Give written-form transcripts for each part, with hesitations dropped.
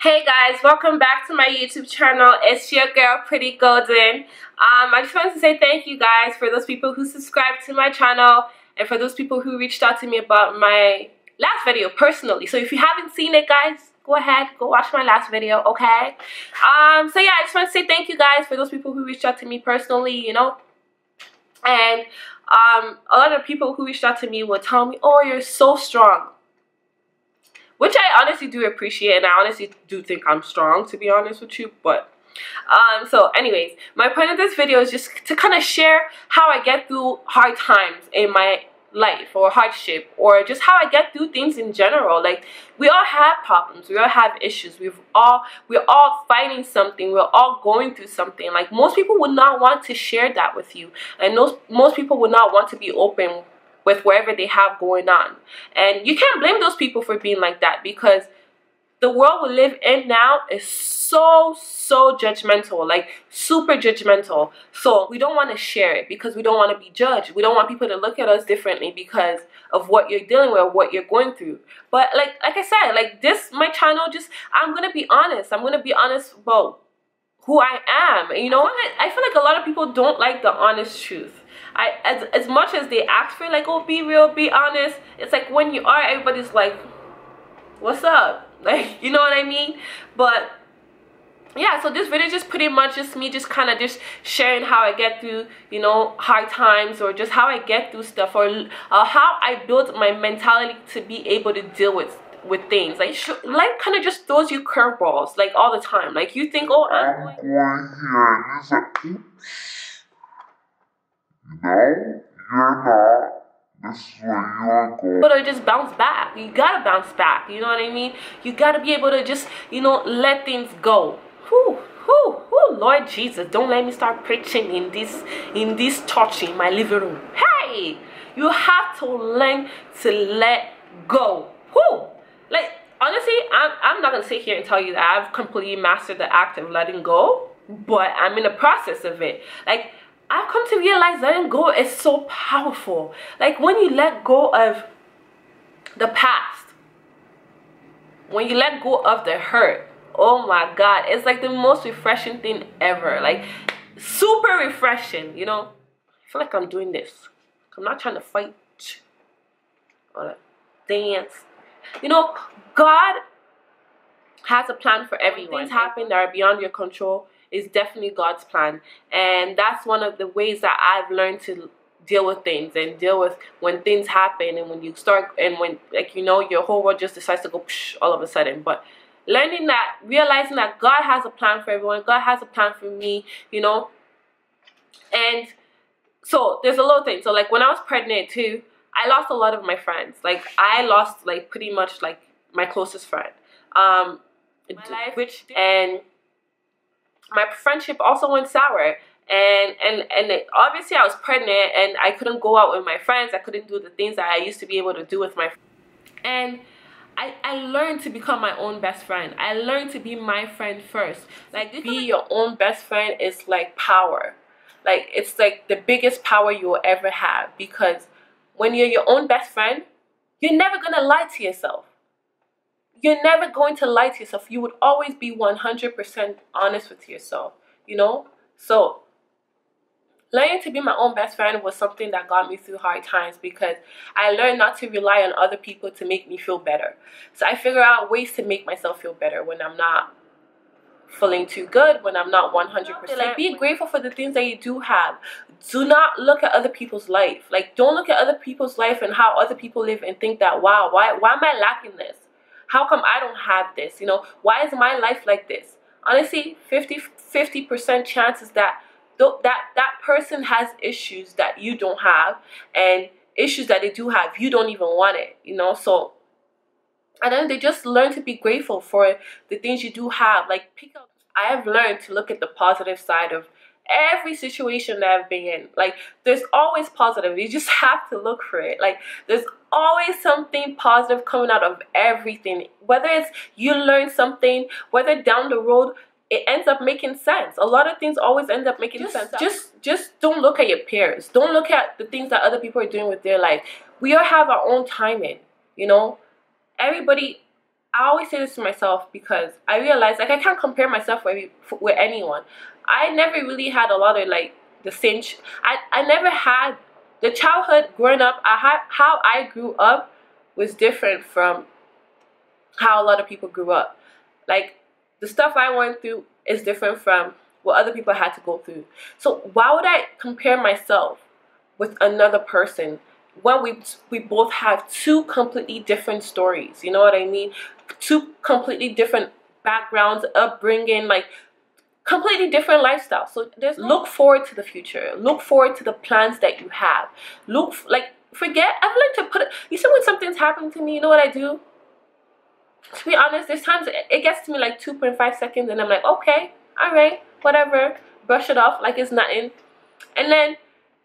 Hey guys, welcome back to my YouTube channel. It's your girl Pretty Golden. I just wanted to say thank you guys for those people who subscribed to my channel and for those people who reached out to me about my last video personally. So if you haven't seen it, guys, go ahead, go watch my last video, okay? So yeah, I just want to say thank you guys for those people who reached out to me personally, and a lot of people who reached out to me will tell me, oh, you're so strong. Which I honestly do appreciate, and I honestly do think I'm strong, to be honest with you. But so anyways, my point of this video is just to kind of share how I get through hard times in my life, or hardship, or just how I get through things in general. Like, we all have problems, we all have issues, we're all fighting something, we're all going through something. Like, most people would not want to share that with you, and most people would not want to be open with whatever they have going on. And you can't blame those people for being like that, because the world we live in now is so judgmental, like super judgmental. So we don't want to share it because we don't want to be judged. We don't want people to look at us differently because of what you're dealing with, what you're going through. But like I said, like my channel, I'm gonna be honest. I'm gonna be honest about who I am. And I feel like a lot of people don't like the honest truth. As much as they ask for, like, oh, be real, be honest, it's like when you are, everybody's like, what's up? Like, you know what I mean? But yeah, so this video is just pretty much just me kind of sharing how I get through, hard times, or just how I get through stuff, or how I build my mentality to be able to deal with things. Like, life kind of just throws you curveballs, like, all the time. Like, you think, oh, I'm going here, and it's like, oops. No, you're not. This is where you're going. But just bounce back. You gotta bounce back. You know what I mean? You gotta be able to just, let things go. Whew, Lord Jesus, don't let me start preaching in this church in my living room. Hey, you have to learn to let go. Whew. Like, honestly, I'm not gonna sit here and tell you that I've completely mastered the act of letting go, but I'm in the process of it. Like, I've come to realize letting go is so powerful. Like, when you let go of the past, when you let go of the hurt, oh my God, it's like the most refreshing thing ever. Like, super refreshing, I feel like I'm doing this. I'm not trying to fight or dance. God has a plan for everyone. Things happen that are beyond your control is definitely God's plan, and that's one of the ways that I've learned to deal with things, and deal with when things happen, and when you start, and when, like, your whole world just decides to go psh, all of a sudden. But learning that, realizing that God has a plan for everyone, God has a plan for me, and so there's a little thing. So, like, when I was pregnant too, I lost a lot of my friends. Like, I lost, like, pretty much, like, my closest friend, and my friendship also went sour, and obviously I was pregnant, and I couldn't go out with my friends. I couldn't do the things that I used to be able to do with my friends. And I learned to become my own best friend. I learned to be my friend first. Like, be your own best friend is like power. Like, it's like the biggest power you will ever have, because when you're your own best friend, you're never gonna lie to yourself. You're never going to lie to yourself. You would always be 100% honest with yourself, So, learning to be my own best friend was something that got me through hard times, because I learned not to rely on other people to make me feel better. So I figure out ways to make myself feel better when I'm not feeling too good, when I'm not 100%. Like, be grateful for the things that you do have. Do not look at other people's life. Like, don't look at other people's life and how other people live and think that, wow, why am I lacking this? How come I don't have this? Why is my life like this? Honestly, 50% chances that that person has issues that you don't have, and issues that they do have, you don't even want it, So, and then they just learn to be grateful for the things you do have. Like, I have learned to look at the positive side of every situation that I've been in. Like, there's always positive. You just have to look for it. Like, there's always something positive coming out of everything. Whether it's you learn something, whether down the road it ends up making sense. A lot of things always end up making sense. Just don't look at your peers. Don't look at the things that other people are doing with their life. We all have our own timing, Everybody, I always say this to myself because I realize like I can't compare myself with anyone. I never really had a lot of like the same. I never had the childhood growing up. How I grew up was different from how a lot of people grew up. Like the stuff I went through is different from what other people had to go through. So why would I compare myself with another person when we both have two completely different stories? You know what I mean? Two completely different backgrounds, upbringing, like completely different lifestyles. So just look forward to the future. Look forward to the plans that you have. Forget. I've learned to put it. You see, when something's happened to me, you know what I do? To be honest, there's times it gets to me like 2.5 seconds, and I'm like, okay, all right, whatever. Brush it off like it's nothing, and then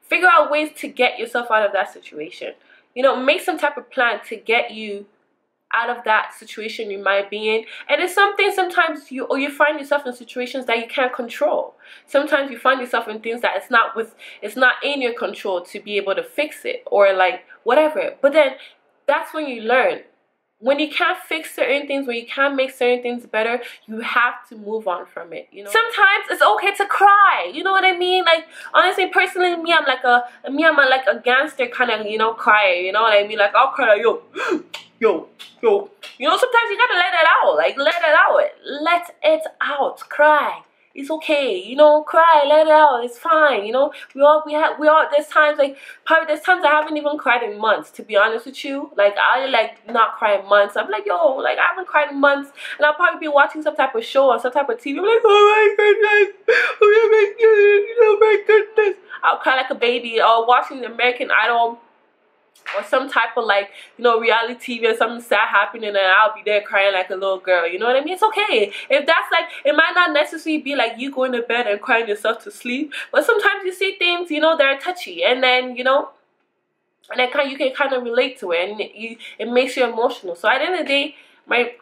figure out ways to get yourself out of that situation. You know, make some type of plan to get you out of that situation you might be in. And it's something sometimes you find yourself in situations that you can't control. Sometimes you find yourself in things that it's not in your control to be able to fix it, or like whatever. But then that's when you learn. When you can't fix certain things, when you can't make certain things better, you have to move on from it. You know, sometimes it's okay to cry. You know what I mean? Like honestly, personally, I'm like a gangster kind of, you know, crier. You know what I mean? Like I'll cry like yo. You know, sometimes you gotta let it out. Like let it out. Cry. It's okay, you know, cry, let it out, it's fine, you know. We all there's times there's times I haven't even cried in months, to be honest with you. Like I not cry in months. I'm like, yo, like I haven't cried in months, and I'll probably be watching some type of show or some type of TV. I'm like, oh my goodness, oh my goodness. I'll cry like a baby, or watching American Idol or some type of like, you know, reality TV or something sad happening, and I'll be there crying like a little girl. You know what I mean? It's okay. If that's like, it might not necessarily be like you going to bed and crying yourself to sleep, but sometimes you see things, you know, that are touchy, and then, you know, and then you can kind of relate to it, and it makes you emotional. So at the end of the day,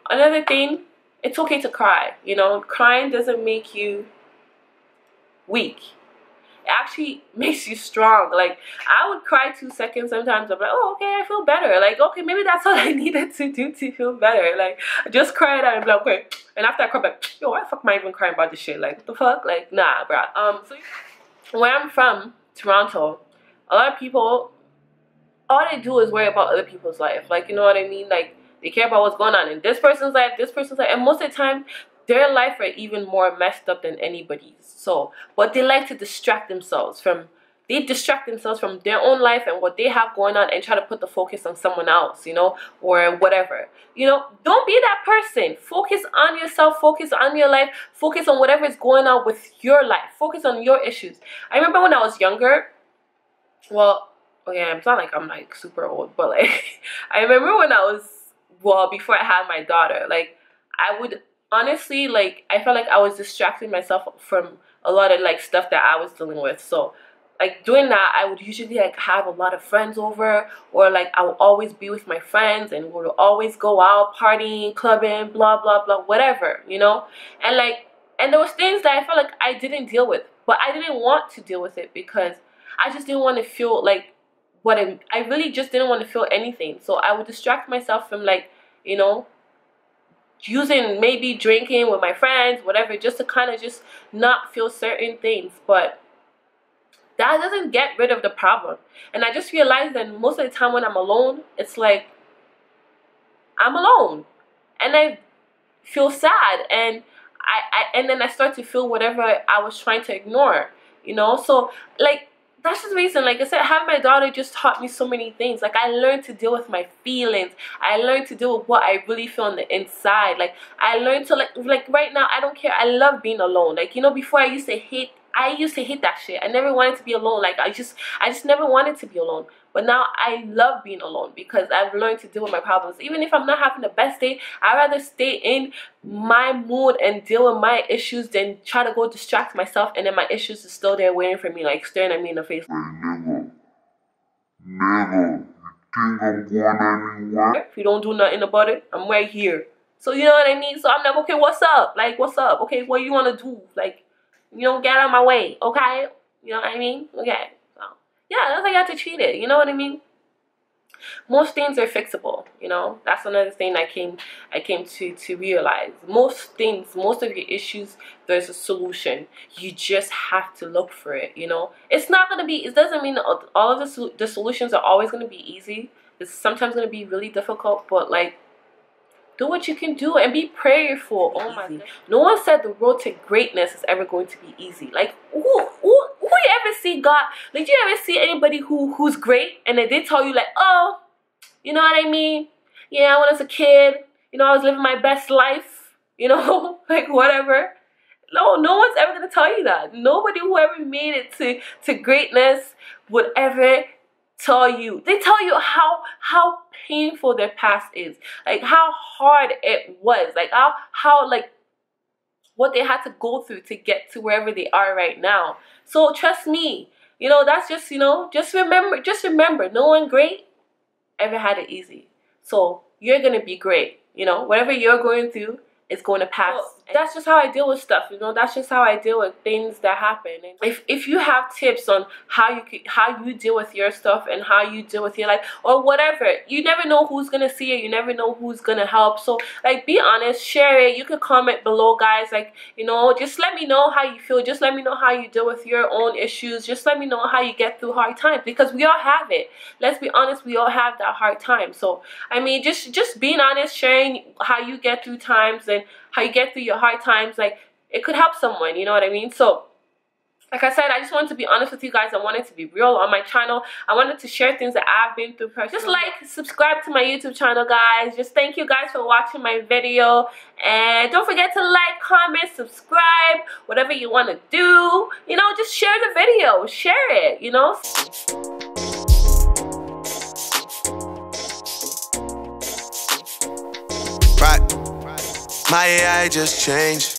another thing, it's okay to cry. You know, crying doesn't make you weak. It actually makes you strong. Like I would cry 2 seconds sometimes. I'm like, oh, okay, I feel better. Like, okay, maybe that's all I needed to do to feel better. Like I just cried out and be like, okay. And after I cry, like, yo, why the fuck am I even crying about this shit? Like, what the fuck? Like, nah, bruh. So where I'm from, Toronto, a lot of people, all they do is worry about other people's life. Like, you know what I mean? Like they care about what's going on in this person's life, and most of the time their life are even more messed up than anybody's. So, but they like to distract themselves from their own life and what they have going on, and try to put the focus on someone else, you know, or whatever. You know, don't be that person. Focus on yourself, focus on your life, focus on whatever is going on with your life, focus on your issues. I remember when I was younger, well, okay, it's not like I'm like super old, but like I remember when I was, well, before I had my daughter, like I would honestly, like I felt like I was distracting myself from a lot of like stuff that I was dealing with. So like doing that, I would usually like have a lot of friends over, or like I would always be with my friends and we would always go out partying, clubbing, blah blah blah, whatever, you know. And there was things that I felt like I didn't deal with, but I didn't want to deal with it because I just didn't want to feel like I really just didn't want to feel anything. So I would distract myself from, like, you know, using, maybe drinking with my friends, whatever, just to kind of just not feel certain things. But that doesn't get rid of the problem. And I just realized that most of the time when I'm alone, it's like I'm alone and I feel sad, and and then I start to feel whatever I was trying to ignore, you know. So like that's just the reason, like I said, having my daughter just taught me so many things. Like I learned to deal with my feelings. I learned to deal with what I really feel on the inside. Like I learned to like right now, I don't care. I love being alone. Like, you know, before I used to hate that shit. I never wanted to be alone. Like I just never wanted to be alone. But now I love being alone because I've learned to deal with my problems. Even if I'm not having the best day, I'd rather stay in my mood and deal with my issues than try to go distract myself, and then my issues is still there waiting for me, like staring at me in the face. Never. You think I'm going anywhere? If you don't do nothing about it, I'm right here. So you know what I mean? So I'm like, okay, what's up? Like, what's up? Okay, what do you want to do? Like, you don't get out of my way, okay? You know what I mean? Okay. So yeah, that's how you have to treat it. You know what I mean? most things are fixable. You know, that's another thing I came to realize. Most things, most of your issues, there's a solution. You just have to look for it. You know, it's not gonna be, it doesn't mean all of the solutions are always gonna be easy. It's sometimes gonna be really difficult, but like, do what you can do and be prayerful. Oh my God. No one said the road to greatness is ever going to be easy. Like, who you ever see God? Like, you ever see anybody who's great and then they tell you like, oh, you know what I mean? Yeah, when I was a kid, you know, I was living my best life, you know, like whatever. No one's ever gonna tell you that. Nobody who ever made it to greatness would ever tell you. They tell you how painful their past is, like how hard it was, like how like what they had to go through to get to wherever they are right now. So trust me, you know, that's just, you know, just remember, no one great ever had it easy. So you're gonna be great. You know, whatever you're going through, it's going to pass. So that's just how I deal with stuff. You know, that's just how I deal with things that happen. And if you have tips on how you deal with your stuff and how you deal with your life or whatever, you never know who's gonna see it. You never know who's gonna help. So like, be honest, share it. You can comment below, guys. Like, you know, just let me know how you feel. Just let me know how you deal with your own issues. Just let me know how you get through hard times, because we all have it. Let's be honest, we all have that hard time. So I mean, just being honest, sharing how you get through times and how you get through your hard times, like, it could help someone, you know what I mean? So like I said, I just wanted to be honest with you guys. I wanted to be real on my channel. I wanted to share things that I've been through personally. Just like, subscribe to my YouTube channel, guys. Just thank you guys for watching my video, and don't forget to like, comment, subscribe, whatever you want to do. You know, just share the video, share it, you know. Right. My AI just changed.